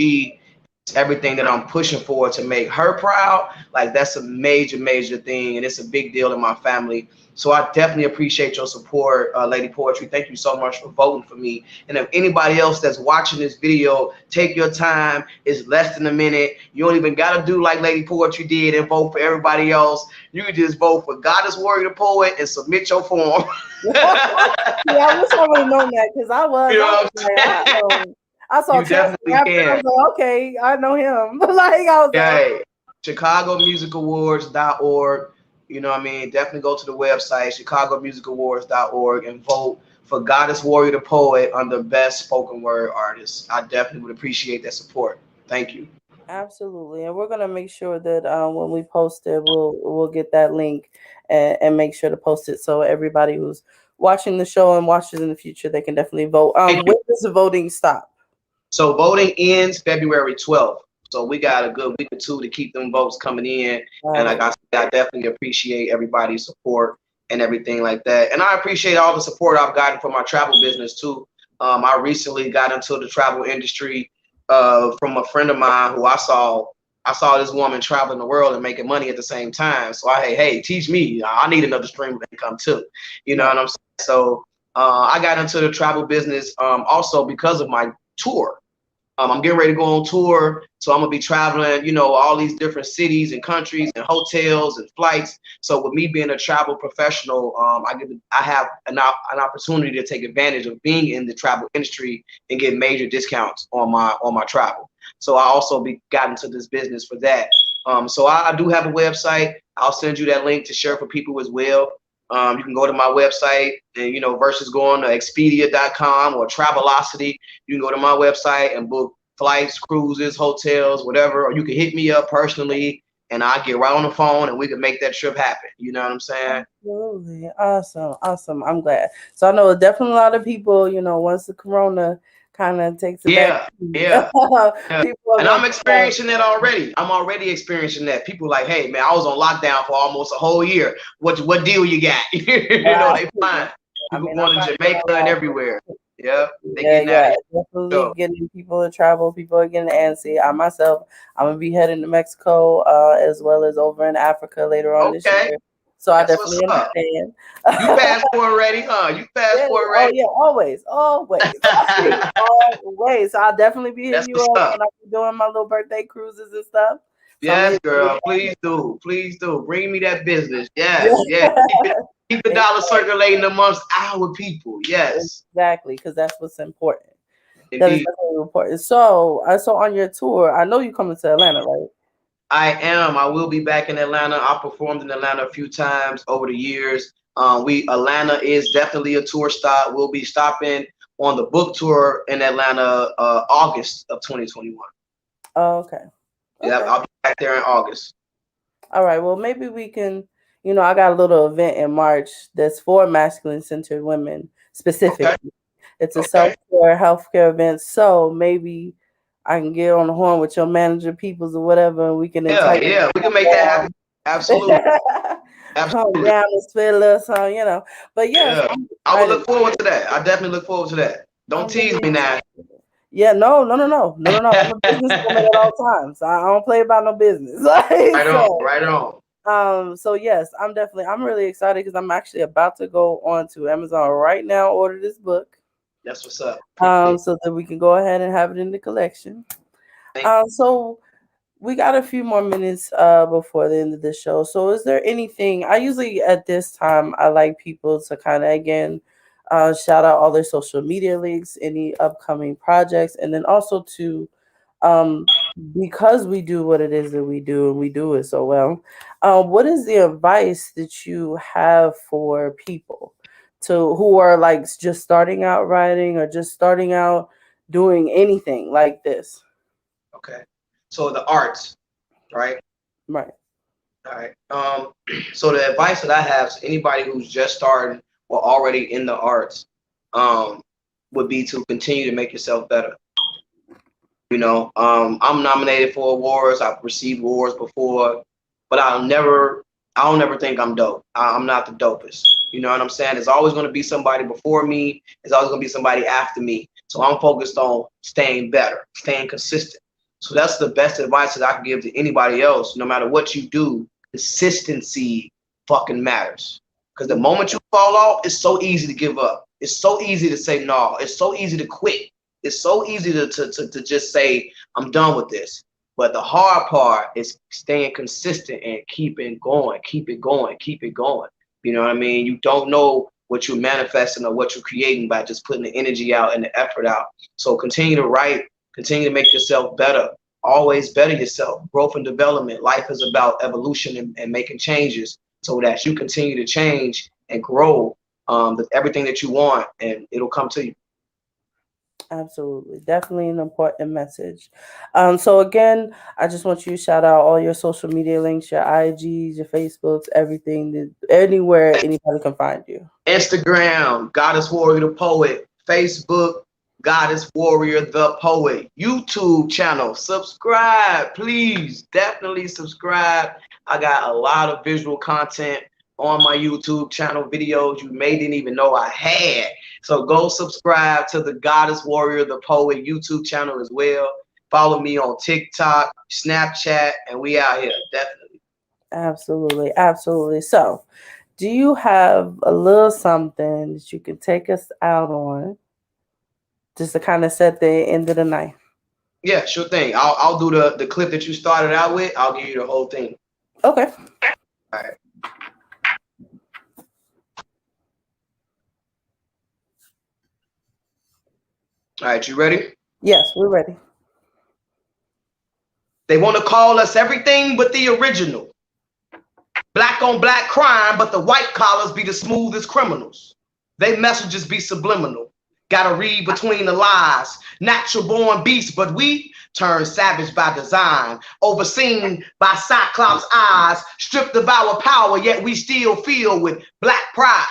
everything that I'm pushing for to make her proud, like, that's a major thing, and it's a big deal in my family. So I definitely appreciate your support, Lady Poetry. Thank you so much for voting for me. And if anybody else that's watching this video, take your time. It's less than a minute. You don't even got to do like Lady Poetry did and vote for everybody else. You can just vote for Goddess Warrior the Poet and submit your form. Yeah, I wish I would have known that, because I was. You know I what was I'm like, saying? I saw You definitely after, can. I was like, okay, I know him. Like, I was like, Hey, ChicagoMusicAwards.org. You know what I mean? Definitely go to the website, ChicagoMusicAwards.org, and vote for Goddess Warrior the Poet under Best Spoken Word Artist. I definitely would appreciate that support. Thank you. absolutely. And we're gonna make sure that when we post it, we'll get that link and make sure to post it so everybody who's watching the show and watches in the future, they can definitely vote. When does the voting stop? So voting ends February 12th. So we got a good week or two to keep them votes coming in. And like I said, I definitely appreciate everybody's support and everything like that. And I appreciate all the support I've gotten from my travel business too. I recently got into the travel industry from a friend of mine who I saw this woman traveling the world and making money at the same time. So hey, teach me. I need another stream of income too. You know what I'm saying? So I got into the travel business also because of my tour. I'm getting ready to go on tour, so I'm gonna be traveling, all these different cities and countries and hotels and flights. So with me being a travel professional, I have an opportunity to take advantage of being in the travel industry and get major discounts on my travel. So I also got into this business for that. So I do have a website. I'll send you that link to share for people as well. You can go to my website and, versus going to Expedia.com or Travelocity. You can go to my website and book flights, cruises, hotels, whatever, or you can hit me up personally and I'll get right on the phone and we can make that trip happen. You know what I'm saying? Absolutely. Awesome. I'm glad. So I know definitely a lot of people, once the corona kind of takes it back. Yeah. People And I'm experiencing that already. I'm already experiencing that. People like, hey man, I was on lockdown for almost a whole year. What deal you got? They fine. People going to Jamaica and everywhere. Yeah. Definitely getting people to travel. People are getting antsy. I myself, I'm gonna be heading to Mexico, as well as over in Africa later on this year. So I definitely understand. You passport ready, huh? You passport ready? Oh yeah, always. Always. So I'll definitely be hitting you up when I'm doing my little birthday cruises and stuff. So yes, girl. Please do. Bring me that business. Yes. Keep the dollar circulating amongst our people. Yes. Exactly, because that's what's important. Indeed. That is definitely important. So on your tour, I know you're coming to Atlanta, right? I am. I will be back in Atlanta. I performed in Atlanta a few times over the years. Atlanta is definitely a tour stop. We'll be stopping on the book tour in Atlanta, August of 2021. Oh, okay. Yeah, I'll be back there in August. All right. Well, maybe we can, I got a little event in March that's for masculine-centered women specifically. Okay. It's a self-care, healthcare event. So maybe I can get on the horn with your manager, peoples or whatever, and we can we can make that happen. Absolutely. Come down and spend a little something, But yes, I will look forward to that. I definitely look forward to that. Don't tease me now. Yeah, no. I'm a businesswoman at all times. I don't play about no business. Right on. So yes, I'm really excited because I'm actually about to go on to Amazon right now, order this book. That's what's up. So that we can go ahead and have it in the collection. So we got a few more minutes before the end of the show. So is there anything, I usually at this time I like people to kind of again shout out all their social media links, any upcoming projects, and then also to um because we do what it is that we do and we do it so well, what is the advice that you have for people to who are like just starting out writing or just starting out doing anything like this? Okay. So the arts, right? Right. All right. So the advice that I have to anybody who's just starting or already in the arts, would be to continue to make yourself better. You know, I'm nominated for awards. I've received awards before, but I don't ever think I'm dope. I'm not the dopest. You know what I'm saying? There's always going to be somebody before me. There's always going to be somebody after me. So I'm focused on staying better, staying consistent. So that's the best advice that I can give to anybody else. No matter what you do, consistency fucking matters. Because the moment you fall off, it's so easy to give up. It's so easy to say no. It's so easy to quit. It's so easy to just say, I'm done with this. But the hard part is staying consistent and keep it going, keep it going, keep it going. You know what I mean? You don't know what you're manifesting or what you're creating by just putting the energy out and the effort out. So continue to write, continue to make yourself better. Always better yourself. Growth and development. Life is about evolution and making changes so that you continue to change and grow everything that you want, and it'll come to you. Absolutely. Definitely an important message. So again, I just want you to shout out all your social media links, your IGs, your Facebooks, everything, anywhere anybody can find you. Instagram, Goddess Warrior the Poet. Facebook, Goddess Warrior the Poet. YouTube channel, subscribe, please. Definitely subscribe. I got a lot of visual content on my YouTube channel, videos you may didn't even know I had. So go subscribe to the Goddess Warrior the Poet YouTube channel as well. Follow me on TikTok, Snapchat, and we out here, definitely. Absolutely, absolutely. So, do you have a little something that you can take us out on, just to kind of set the end of the night? Yeah, sure thing. I'll do the clip that you started out with. I'll give you the whole thing. Okay. All right. All right, you ready? Yes, we're ready. They want to call us everything but the original. Black on black crime, but the white collars be the smoothest criminals. They messages be subliminal. Gotta read between the lies. Natural born beasts, but we turn savage by design. Overseen by Cyclops eyes. Stripped of our power, yet we still feel with black pride.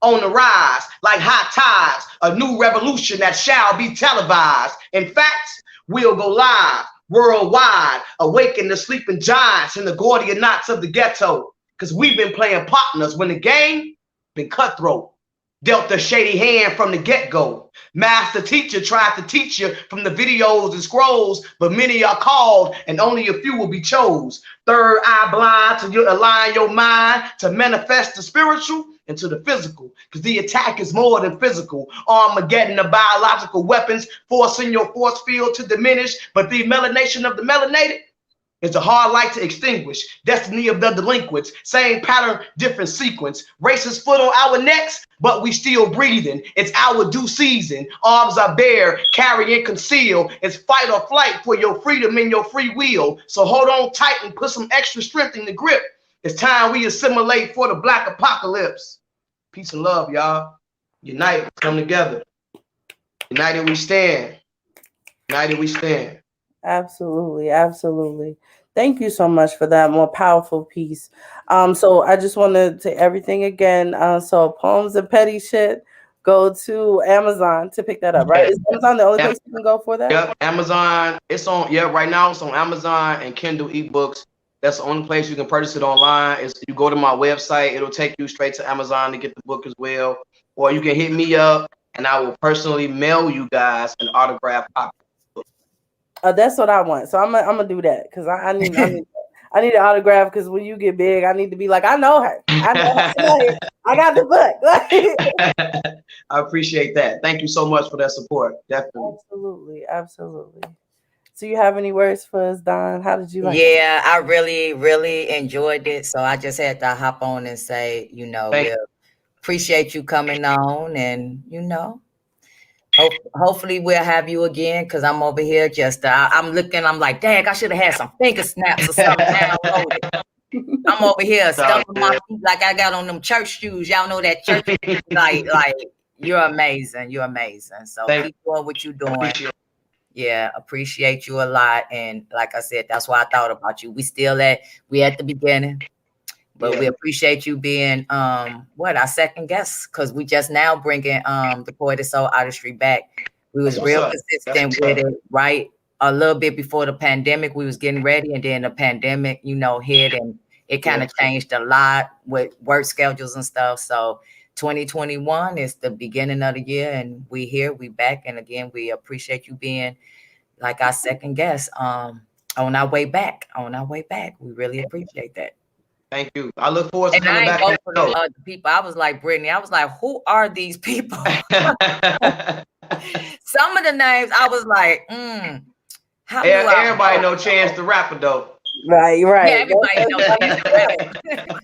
On the rise, like high tides, a new revolution that shall be televised. In fact, we'll go live worldwide, awaken the sleeping giants and the Gordian knots of the ghetto. Because we've been playing partners when the game been cutthroat. Dealt a shady hand from the get-go. Master teacher tried to teach you from the videos and scrolls, but many are called and only a few will be chose. Third eye blind to align your mind to manifest the spiritual into the physical, because the attack is more than physical. Armageddon of biological weapons forcing your force field to diminish, but the melanation of the melanated is a hard light to extinguish. Destiny of the delinquents, same pattern, different sequence. Racist foot on our necks, but we still breathing. It's our due season. Arms are bare, carry and conceal. It's fight or flight for your freedom and your free will. So hold on tight and put some extra strength in the grip. It's time we assimilate for the black apocalypse. Peace and love, y'all. Unite, come together. United we stand. United we stand. Absolutely, absolutely. Thank you so much for that more powerful piece. So I just want to say everything again. So Poems and Petty Shit, go to Amazon to pick that up, right? Is Amazon the only place you can go for that? Yep, Amazon. It's on, right now it's on Amazon and Kindle eBooks. That's the only place you can purchase it online. Is you go to my website, it'll take you straight to Amazon to get the book as well. Or you can hit me up and I will personally mail you guys an autographed copy. That's what I want. So I'm gonna do that because I need an autograph, because when you get big, I need to be like, I know her. I know her. I got the book. I appreciate that. Thank you so much for that support. Definitely. Absolutely. So you have any words for us, Don? How did you like it? Yeah, I really, really enjoyed it. So I just had to hop on and say, Thank we'll appreciate you coming on, and hopefully we'll have you again, because I'm over here just I'm looking, I'm like, dang, I should have had some finger snaps or something downloaded. I'm over here stumping my feet like I got on them church shoes. Y'all know that church like you're amazing. You're amazing. So Thank keep doing what you're doing. Appreciate it. Yeah, appreciate you a lot. And like I said, that's why I thought about you. We at the beginning. But we appreciate you being our second guest, because we just now bringing the Poetic Soul Artistry back. We was That's real what's up. consistent with it, right? A little bit before the pandemic, we was getting ready, and then the pandemic, hit, and it kind of changed a lot with work schedules and stuff. So 2021 is the beginning of the year, and we back, and again, we appreciate you being like our second guest on our way back. We really appreciate that. Thank you. I look forward to And I coming ain't back. vote for the other people. I was like, Brittany, I was like, who are these people? Some of the names, I was like, how do I Everybody no chance to rap it though. Right. Yeah, everybody knows him.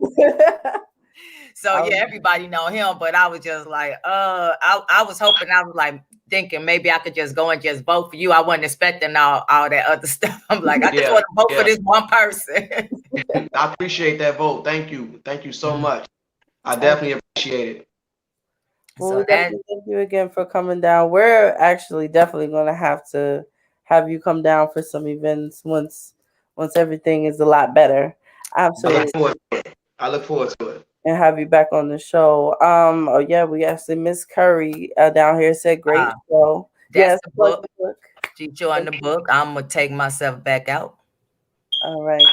So yeah, everybody know him, but I was just like, I was hoping, I was like thinking maybe I could just go and just vote for you. I wasn't expecting all that other stuff. I'm like, I just want to vote for this one person. I appreciate that vote. Thank you. Thank you so much. I definitely appreciate it. Well, we definitely thank you again for coming down. We're actually definitely going to have you come down for some events once everything is a lot better. Absolutely. I look forward to it. And have you back on the show. Oh yeah, we actually Miss Curry down here said great show. That's the book. She joined the book. I'm gonna take myself back out. All right.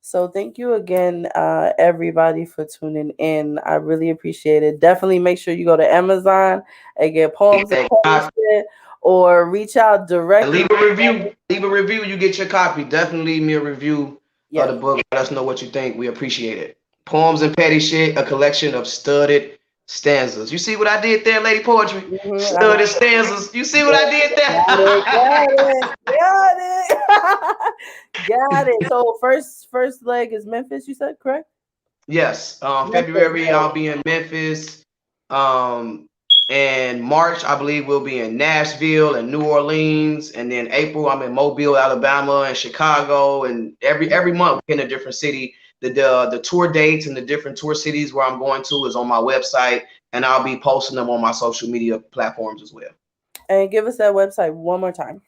So thank you again, everybody, for tuning in. I really appreciate it. Definitely make sure you go to Amazon and get Poems and Poetry, or reach out directly. And leave a review. Leave a review. You get your copy. Definitely leave me a review of the book. Let us know what you think. We appreciate it. Poems and Petty Shit, a collection of studded stanzas. You see what I did there, Lady Poetry? Studded stanzas. You see what I did there? Got it. So first leg is Memphis, you said, correct? Yes. February I'll be in Memphis. And March I believe we'll be in Nashville and New Orleans, and then April I'm in Mobile, Alabama, and Chicago, and every month in a different city. The tour dates and the different tour cities where I'm going to is on my website, and I'll be posting them on my social media platforms as well. And give us that website one more time.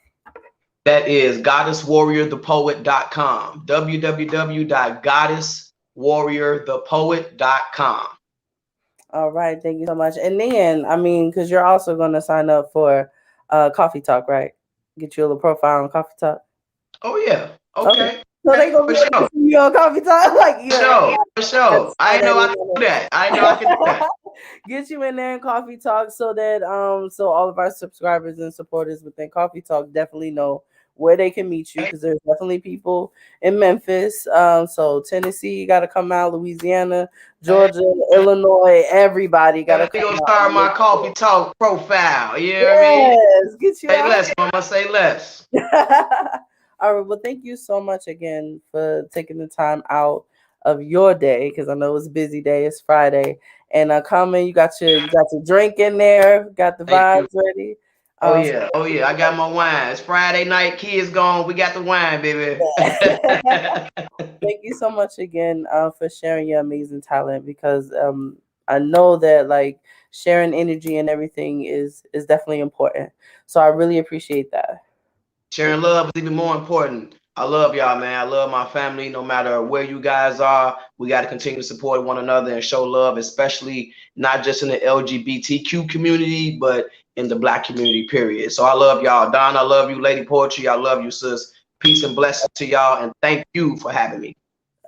That is goddesswarriorthepoet.com. www.goddesswarriorthepoet.com. All right, thank you so much. And then, I mean, because you're also going to sign up for Coffee Talk, right? Get you a little profile on Coffee Talk. Oh yeah. Okay. So they gonna be able to see you on Coffee Talk, like for sure. I know I can do that. I know I can do that. Get you in there in Coffee Talk, so that so all of our subscribers and supporters within Coffee Talk definitely know where they can meet you, because there's definitely people in Memphis. So Tennessee, you got to come out. Louisiana, Georgia, Illinois, everybody got to come out. Start my Coffee Talk profile. You know what I mean? Get you say out. less, mama. Say less. All right. Well, thank you so much again for taking the time out of your day, because I know it's a busy day. It's Friday, and coming. You got your drink in there. Got the vibes ready. Oh yeah. I got my wine. It's Friday night. Kids gone. We got the wine, baby. Thank you so much again for sharing your amazing talent, because I know that like sharing energy and everything is definitely important. So I really appreciate that. Sharing love is even more important. I love y'all, man. I love my family. No matter where you guys are, we got to continue to support one another and show love, especially not just in the LGBTQ community, but in the Black community, period. So I love y'all. Don, I love you. Lady Poetry, I love you, sis. Peace and blessings to y'all, and thank you for having me.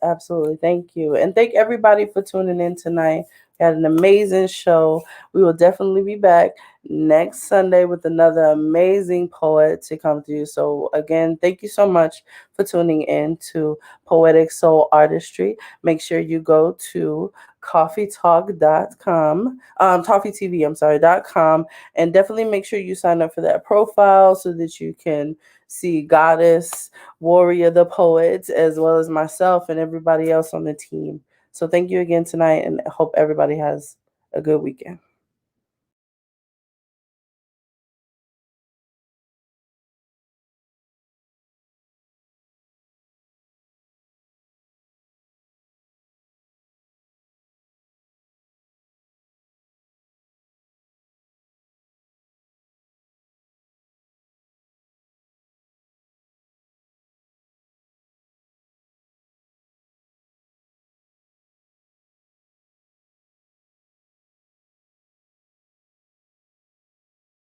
Absolutely. Thank you. And thank everybody for tuning in tonight. We had an amazing show. We will definitely be back next Sunday with another amazing poet to come to you. So again, thank you so much for tuning in to Poetic Soul Artistry. Make sure you go to coffeetalk.com, coffeetv.com, and definitely make sure you sign up for that profile so that you can see Goddess, Warrior, the poet, as well as myself and everybody else on the team. So thank you again tonight, and I hope everybody has a good weekend.